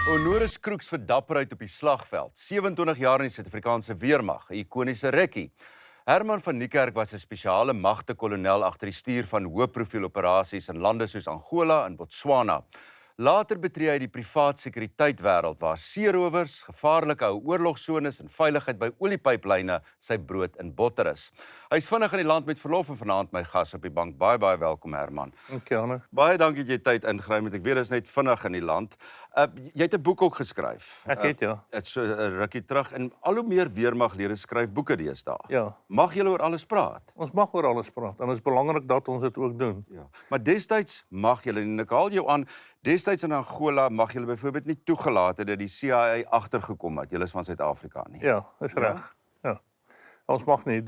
Honoris Kroeks vir dapperheid op die slagveld. 27 jaar in die Suid-Afrikaanse weermag, 'n ikoniese rekkie. Herman van Niekerk was 'n spesiale magte-kolonel agter die stuur van hoëprofiel operasies in lande soos Angola en Botswana. Later betree hy die privaat sekuriteitwêreld waar seerowers, gevaarlike ou oorlogsones en veiligheid by oliepyplyne sy brood en botter is. Hy's vinnig in die land met verlof en vanaand my gas op die bank. Baie welkom Herman. Dankie. Baie dankie dat jy tyd ingry met. Ek weet dit is net vinnig in die land. Jy het 'n boek ook geskryf. Ek het ja. Dit so 'n rukkie terug en al hoe meer weermaglede skryf boeke deesdae. Ja. Mag julle oor alles praat? Ons mag oor alles praat en dit is belangrik dat ons dit ook doen. Ja. Maar destyds mag julle, en ek haal jou aan, destyds in Angola mag julle byvoorbeeld nie toegelaat het dat die CIA agtergekom het. Julle is van Suid-Afrika nie. Ja, is reg. Ja. Ons mag nie.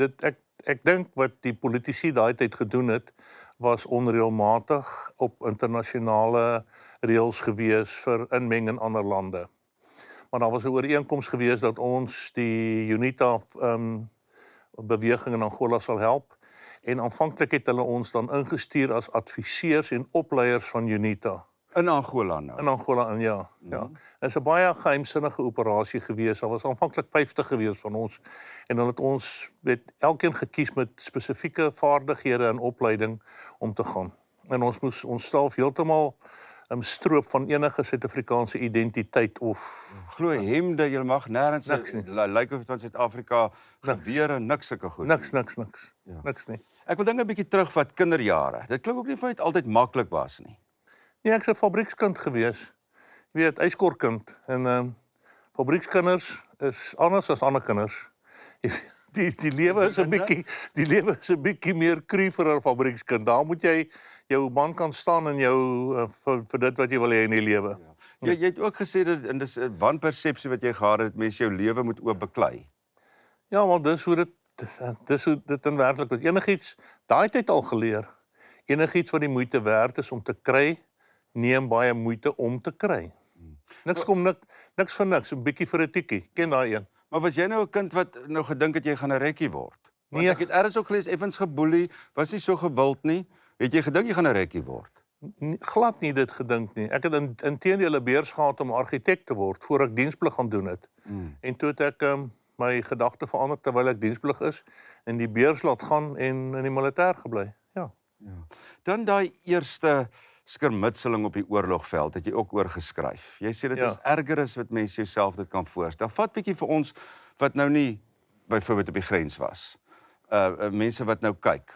Ek dink wat die politici daai tyd gedoen het was onreëlmatig op internasionale reëls gewees vir inmeng in ander lande. Maar daar was 'n ooreenkoms gewees dat ons die UNITA beweging in Angola sal help. En aanvanklik het hulle ons dan ingestuur as adviseurs en opleiers van UNITA. In Angola nou. In Angola, ja. Dit is 'n baie geheimsinnige operasie gewees. Daar was aanvanklik 50 gewees van ons. En dan het ons elkeen gekies met spesifieke vaardighede en opleiding om te gaan. En ons moes onsself heeltemal stroop van enige Suid-Afrikaanse identiteit of Glo hemde, jy mag nêrens Niks nie. lyk of dit van Suid-Afrika gewere, niks sulke goed. niks. Ja. Niks nie. Ek wil dinge 'n bietjie terugvat, kinderjare. Dit klink ook nie vir dit altyd maklik was nie. Nee, ek's 'n fabriekskind gewees. Jy weet, yskortkind. En fabriekskinders is anders as ander kinders. Die lewe is 'n bietjie meer cru vir 'n fabriekskind. Daar moet jy jou man kan staan en jou vir dit wat jy wil hê in die lewe. Ja. Jy het ook gesê dat en dis 'n wanpersepsie wat jy gehad het, mense jou lewe moet oop beklei. Ja, want dis hoe dit in werklik is. Enigiets, daai tyd al geleer. Enigiets wat die moeite werd is om te kry, neem baie moeite om te kry. Niks vir niks, 'n bietjie vir 'n tikkie. Ken daai een? Maar was jy nou 'n kind wat nou gedink het jy gaan 'n rekkie word? Want Nee. ek het eers ook gelees effens geboelie, was nie so gewild nie. Het jy gedink jy gaan 'n rekkie word? Glad nie dit gedink nie. Ek het inteendeel 'n beurs gehad om argitek te word voor ek diensplig gaan doen het. En toe het ek my gedagte verander terwyl ek diensplig is en die beurs laat gaan en in die militêr gebly. Ja. Dan daai eerste skermutseling op die oorlogveld het jy ook oor geskryf. Jy sê dit Ja. is erger as wat mense jouself dit kan voorstel. Vat bietjie vir ons wat nou nie byvoorbeeld op die grens was. Mense wat nou kyk.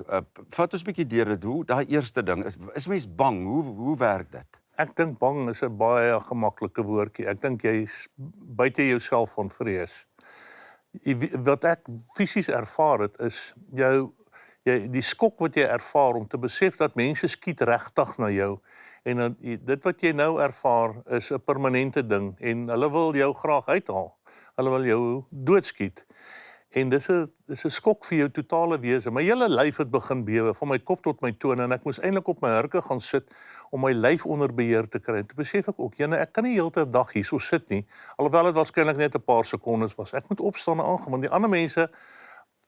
Vat ons bietjie deur dit. Hoe daai eerste ding is mens bang? Hoe werk dit? Ek dink bang is 'n baie gemaklike woordjie. Ek dink jy's buite jouself van vrees. Wat ek fisies ervaar het is die skok wat jy ervaar om te besef dat mense skiet regtig na jou en dit wat jy nou ervaar is 'n permanente ding en hulle wil jou graag uithaal. Hulle wil jou doodskiet. En dis 'n skok vir jou totale wese. My hele lyf het begin bewe van my kop tot my tone en ek moes eintlik op my hurke gaan sit om my lyf onder beheer te kry. Toe besef ek ook, ek kan nie heeltyd dag hierso sit nie, alhoewel dit waarskynlik net 'n paar sekondes was. Ek moet opstaan en aangaan, want die ander mense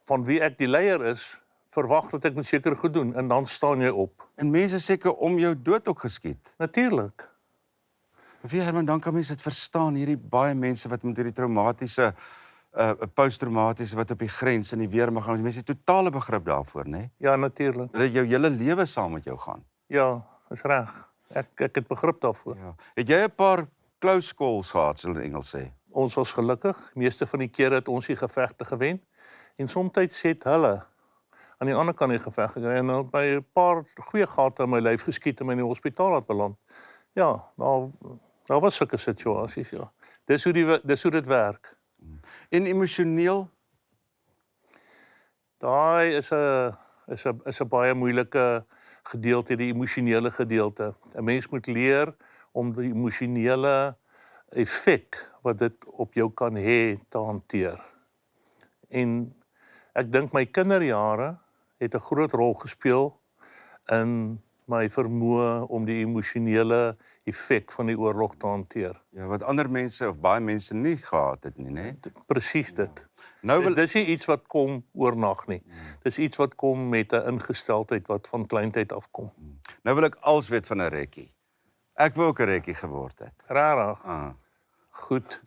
van wie ek die leier is, verwag dat ek moet seker goed doen en dan staan jy op. En mense seker om jou dood ook geskiet. Natuurlik. Wie Herman, dan kan mense dit verstaan, hierdie baie mense wat met hierdie traumatiese posttraumatiese wat op die grens in die weermag gaan. Mense het totale begrip daarvoor, né? Ja, natuurlik. Dat jou hele lewe saam met jou gaan. Ja, is reg. Ek het begrip daarvoor. Ja. Het jy 'n paar close calls gehad, sal in Engels sê? Ons was gelukkig. Meeste van die kere het ons die gevegte gewen. En soms het hulle aan die ander kant die geveg gekry en dan by 'n paar goeie gate in my lyf geskiet en my in die hospitaal laat beland. Ja, daar was sulke situasies, ja. Dis hoe dit werk. En emosioneel? Daai is 'n baie moeilike gedeelte, die emosionele gedeelte. 'n Mens moet leer om die emosionele effek wat dit op jou kan hê te hanteer. En ek dink my kinderjare het 'n groot rol gespeel in my vermoë om die emosionele effek van die oorlog te hanteer. Ja, wat ander mense of baie mense nie gehad het nie, né? Presies dit. Nou Dis nie iets wat kom oornag nie. Dis iets wat kom met 'n ingesteldheid wat van kleintyd af kom. Nou wil ek als weet van 'n rekkie. Ek wou ook 'n rekkie geword het. Rarig. Goed.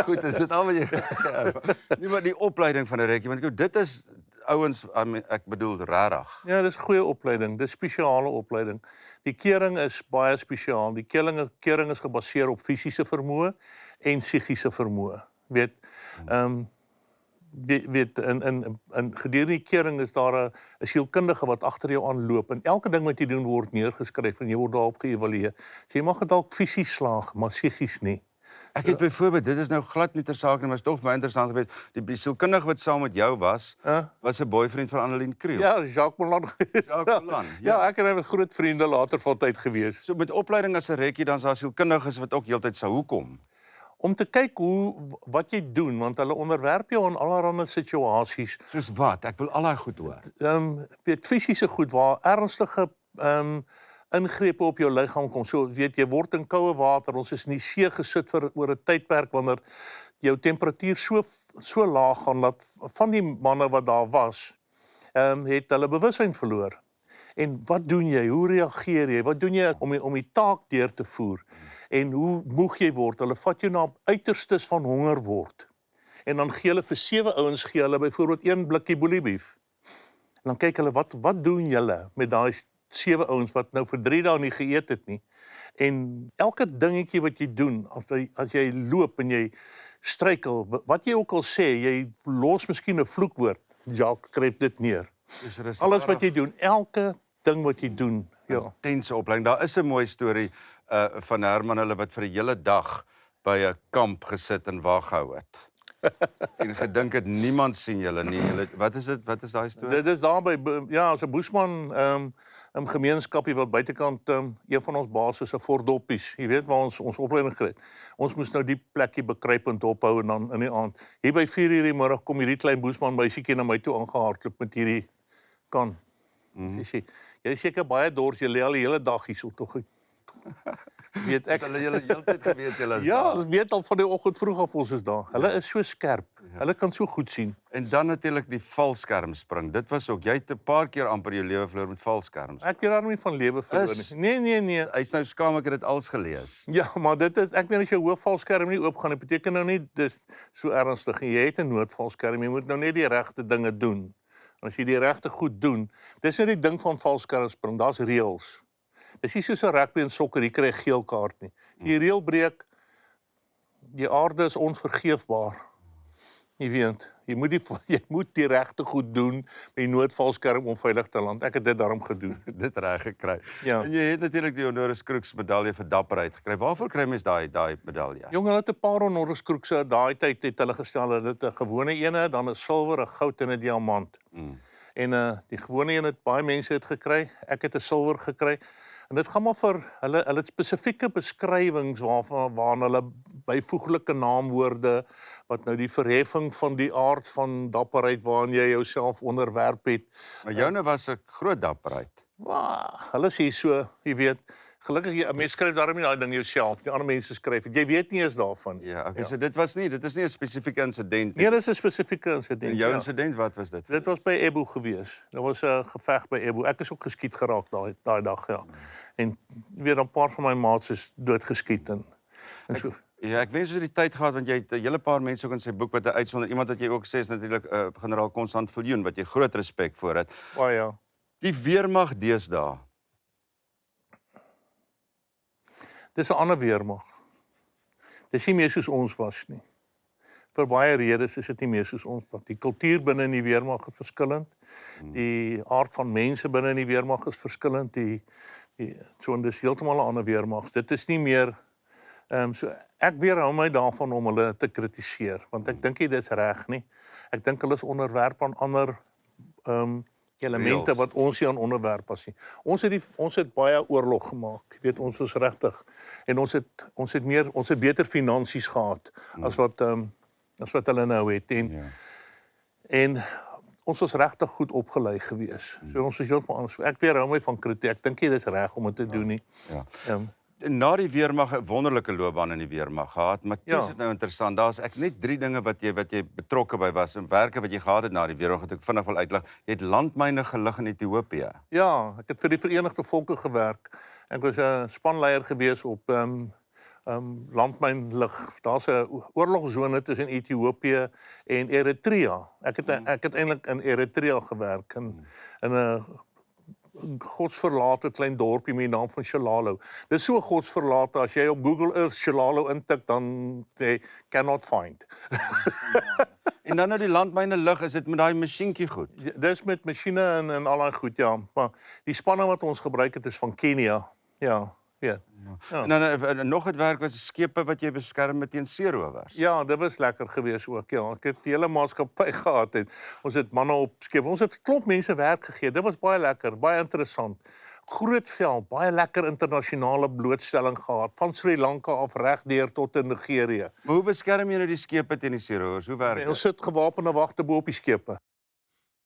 Goed, is dit al wat jy gesê? Nie maar die opleiding van 'n rekkie, want dit is ouens, ek bedoel regtig. Ja, dis 'n goeie opleiding, dis spesiale opleiding. Die kering is baie spesiaal. Die kering is gebaseer op fisiese vermoë en psigiese vermoë. Weet in gedurende die kering is daar 'n sielkundige wat agter jou aanloop en elke ding wat jy doen word neergeskryf en jy word daarop geëvalueer. So jy mag dit dalk fisies slaag, maar psigies nie. Ek het byvoorbeeld, dit is nou glad nie ter saake nie, maar is tog baie interessant geweest. Die sielkundige wat saam met jou was 'n boyfriend van Annelien Kriel. Ja, Jacques Molan. Jacques Molan. Ja, ek en hy was groot vriende later van tyd gewees. So met opleiding as 'n rekkie dan is daar sielkundiges wat ook heeltyd sou hoekom. Om te kyk wat jy doen, want hulle onderwerp jou aan allerlei situasies. Soos wat? Ek wil al daai goed hoor. Weet fisiese goed waar ernstige ingrepe op jou liggaam kom. So weet jy word in koue water, ons is in die see gesit vir oor 'n tydperk wanneer jou temperatuur so laag gaan dat van die manne wat daar was, het hulle bewussyn verloor. En wat doen jy? Hoe reageer jy? Wat doen jy om die taak deur te voer? En hoe moeg jy word? Hulle vat jou na uiterstes van honger word. En dan gee hulle vir 7 ouens gee hulle byvoorbeeld 1 blikkie boeliebeef. En dan kyk hulle wat doen julle met daai 7 ouens wat nou vir 3 dae nie geëet het nie. En elke dingetjie wat jy doen, as jy loop en jy struikel, wat jy ook al sê, jy los miskien 'n vloekwoord, Jacques skryf dit neer. Alles wat jy doen, elke ding wat jy doen, ja. Intense opleiding. Daar is 'n mooi storie van Herman hulle wat vir 'n hele dag by 'n kamp gesit en wag gehou het. En gedink het niemand sien julle nie. Wat is dit? Wat is daai storie? Dit is daar by as 'n Boesman gemeenskapie wat buitekant een van ons bases se Fordoppies. Jy weet waar ons opleiding gekry het. Ons moes nou die plekkie bekruipend ophou en dan in die aand. Hier by 4:00 die middag kom hierdie klein Boesman meisietjie na my toe aangehardloop met hierdie kan. Jy is seker baie dors, jy lê al die hele dag hier so tog. Weet ek hulle heeltyd geweet julle is ja, daar. hulle weet al van die oggend vroeg af ons is daar. Hulle is so skerp. Hulle kan so goed sien. En dan natuurlik die valskerm spring. Dit was ook jy het 'n paar keer amper jou lewe verloor met valskerms. Ek het daar nie van lewe verloor nie. Nee. Hy's nou skaam ek het dit als gelees. Ja, maar dit is ek weet as jou hoofvalskerm nie oopgaan, dit beteken nou nie dis so ernstig nie. Jy het 'n noodvalskerm, jy moet nou net die regte dinge doen. En as jy die regte goed doen, dis net die ding van valskerm spring, daar's reëls. Dis nie soos 'n rugby en sokker, jy kry 'n geel kaart nie. As jy die reël breek, die aarde is onvergeefbaar. Jy weet, jy moet die regte goed doen met die noodvalskerm om veilig te land. Ek het dit daarom gedoen. Dit reg gekry. Ja. En jy het natuurlik die Honoris Crux medalje vir dapperheid gekry. Waarvoor kry mens daai medalje? Jong, hulle het 'n paar Honoris Cruxe daai tyd het hulle gestel dat dit 'n gewone ene, dan 'n silwer, 'n goud en 'n diamant. En die gewone een het baie mense het gekry. Ek het 'n silwer gekry. En dit gaan maar vir hulle het spesifieke beskrywings waaraan hulle byvoeglike naamwoorde wat nou die verheffing van die aard van dapperheid waarin jy jouself onderwerp het. Maar joune was 'n groot dapperheid. Hulle sê so, jy weet, gelukkig 'n mens skryf daarom nie daai ding jouself, die ander mense skryf dit. Jy weet nie eens daarvan. Ja, okay, so dit is nie 'n spesifieke insident nie. Nee, dit is 'n spesifieke insident. En jou insident, wat was dit? Dit was by Ebo gewees. Daar was 'n geveg by Ebo. Ek is ook geskiet geraak daai dag, ja. En jy weet 'n paar van my maats is doodgeskiet en so. Ja, ek wens jy die tyd gehad want jy het 'n hele paar mense ook in sy boek wat hy uitsonder iemand wat jy ook sê is natuurlik generaal Constant Viljoen wat jy groot respek voor het. Ja. Die weermag deesdae. Dis 'n ander weermag. Dis nie meer soos ons was nie. Vir baie redes is dit nie meer soos ons was. Die kultuur binne in die weermag is verskillend. Die aard van mense binne in die weermag is verskillend. So dis heeltemal 'n ander weermag. Dit is nie meer so ek weerhou my daarvan om hulle te kritiseer, want ek dink nie dit is reg nie. Ek dink hulle is onderwerp aan ander elemente wat ons nie aan onderwerp was nie. Ons het baie oorlog gemaak. Jy weet, ons was regtig en ons het beter finansies gehad as wat hulle nou het en ons was regtig goed opgelei gewees. So ons is heeltemal anders. Ek weerhou my van kritiek. Ek dink nie dis reg om dit te doen nie. Na die weermag 'n wonderlike loopbaan in die weermag gehad, maar dit is nou interessant. Daar's ek net 3 dinge wat jy betrokke by was en werke wat jy gehad het na die weermag wat ek vinnig wil uitlig. Jy het landmyne gelig in Ethiopië. Ja, ek het vir die Verenigde Volke gewerk. Ek was 'n spanleier gewees op landmynlig. Daar's 'n oorlogsone tussen Ethiopië en Eritrea. Ek het eintlik in Eritrea gewerk in 'n godsverlate klein dorpie met die naam van Shalalo. Dis so godsverlate as jy op Google Earth Shalalo intik dan sê cannot find. En dan nou die landmyne lig, is dit met daai masjienkie goed. Dis met masjiene en al daai goed, ja. Maar die spanne wat ons gebruik het is van Kenia. Ja, weet. Ja. En dan nog het werk was skepe wat jy beskerm teen seerowers. Ja, dit was lekker geweest ook. Ja, ek het die hele maatskappy gehad en ons het manne op skepe. Ons het klomp mense werk gegee. Dit was baie lekker, baie interessant. Groot veld, baie lekker internasionale blootstelling gehad van Sri Lanka af regdeur tot in Nigerië. Maar hoe beskerm jy nou die skepe teen die seerowers? Hoe werk dit? Ons sit gewapende wagte bo op die skepe.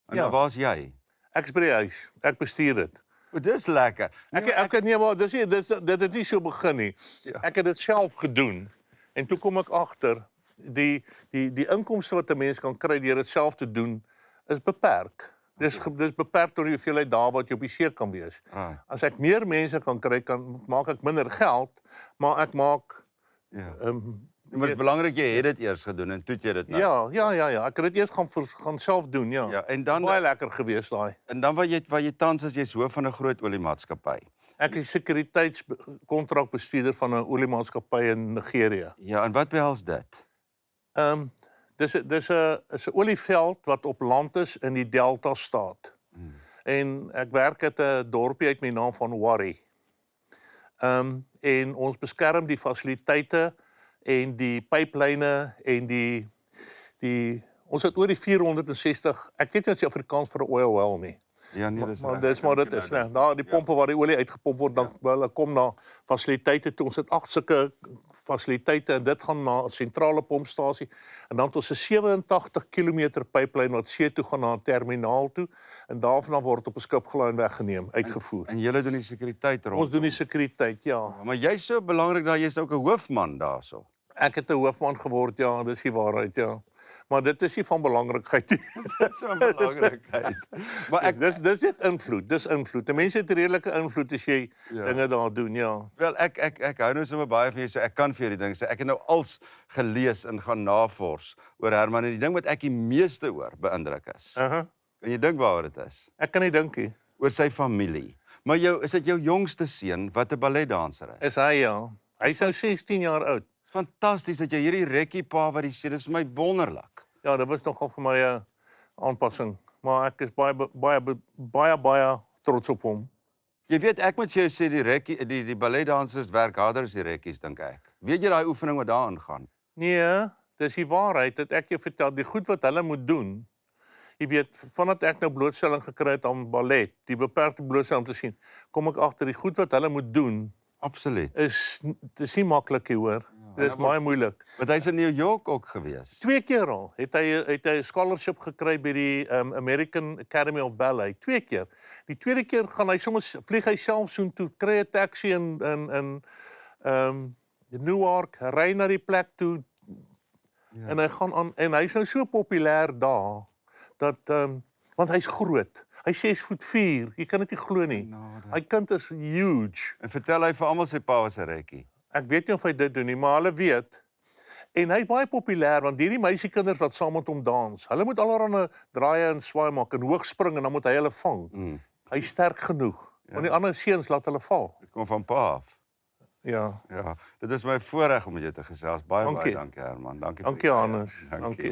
En dan waar's jy? Ek is by die huis. Ek bestuur dit. O, dis lekker. Ek nee, maar dit het nie so begin nie. Ja. Ek het dit self gedoen. En toe kom ek agter die inkomste wat 'n mens kan kry deur dit self te doen is beperk. Dis beperk tot die hoeveelheid dae wat jy op die see kan wees. As ek meer mense kan kry, maak ek minder geld, maar ek maak Maar dit is belangrik jy het dit eers gedoen en toe jy dit nou. Ja. Ek het dit eers gaan self doen, ja. Ja, en dan baie lekker geweest daai. En dan waar jy tans as jy's hoof van 'n groot oliemaatskappy. Ek is sekuriteitskontrakbestuurder van 'n oliemaatskappy in Nigerië. Ja, en wat behels dit? Dis 'n olieveld wat op land is in die Delta staat. En ek werk at 'n dorpie uit met die naam van Warri. En ons beskerm die fasiliteite en die pyplyne en ons het oor die 460, ek weet nie wat die Afrikaans vir 'n oil well nie. Ja, nee, dis maar dit is, nee, daar die pompe waar die olie uitgepomp word, dan hulle kom na fasiliteite toe. Ons het 8 sulke fasiliteite en dit gaan na 'n sentrale pompstasie en dan het ons 'n 87 km pyplyn wat see toe gaan na 'n terminaal toe en daarvan word op 'n skip gelaai en weggeneem, uitgevoer. En julle doen die sekuriteit rond. Ons doen die sekuriteit, ja. Maar jy's so belangrik dat jy's ook 'n hoofman daarso. Ek het 'n hoofman geword, ja, dis die waarheid, ja. Maar dit is nie van belangrikheid nie. Dis so 'n belangrikheid. Maar dis net invloed, dis invloed. Die mense het redelike invloed as jy dinge daar doen, ja. Wel, ek hou nou sommer baie van jou, so ek kan vir jou die ding sê. Ek het nou als gelees en gaan navors oor Herman en die ding wat ek die meeste oor beïndruk is. Kan jy dink waaroor dit is? Ek kan nie dink nie. Oor sy familie. Maar is dit jou jongste seun wat 'n balletdanser is? Is hy, ja. Hy's nou 16 jaar oud. Fantasties dat jy hierdie rekkie-pa wat die sê, dis vir my wonderlik. Ja, dit was nogal vir my 'n aanpassing, maar ek is baie trots op hom. Jy weet, ek moet vir jou sê die balletdansers werk harder as die rekkies, dink ek. Weet jy daai oefening wat daarin gaan? Nee, dis die waarheid dat ek jou vertel, die goed wat hulle moet doen. Jy weet, vandat ek nou blootstelling gekry het aan ballet, die beperkte blootstelling te sien, kom ek agter die goed wat hulle moet doen. Absoluut. Dis nie maklik nie, hoor. Dit is baie moeilik. Want hy's in New York ook gewees. 2 keer al het hy 'n scholarship gekry by die American Academy of Ballet. 2 keer. Die tweede keer gaan hy soms vlieg hy self soontoe, kry 'n taxi in Newark, ry na die plek toe. Ja. En hy gaan aan en hy's nou so populêr daar dat want hy's groot. Hy 6'4", jy kan dit nie glo nie. Hy kind is huge. En vertel hy vir almal sy pa was 'n rekkie. Ek weet nie of hy dit doen nie, maar hulle weet. En hy's baie populêr want hierdie meisiekinders wat saam met hom dans, hulle moet allerhande draaie en swaai maak en hoog spring en dan moet hy hulle vang. Hy's sterk genoeg. Want die ander seuns laat hulle val. Dit kom van pa af. Ja. Ja, dit is my voorreg om met jou te gesels. Baie dankie Herman. Dankie Hannes. Dankie.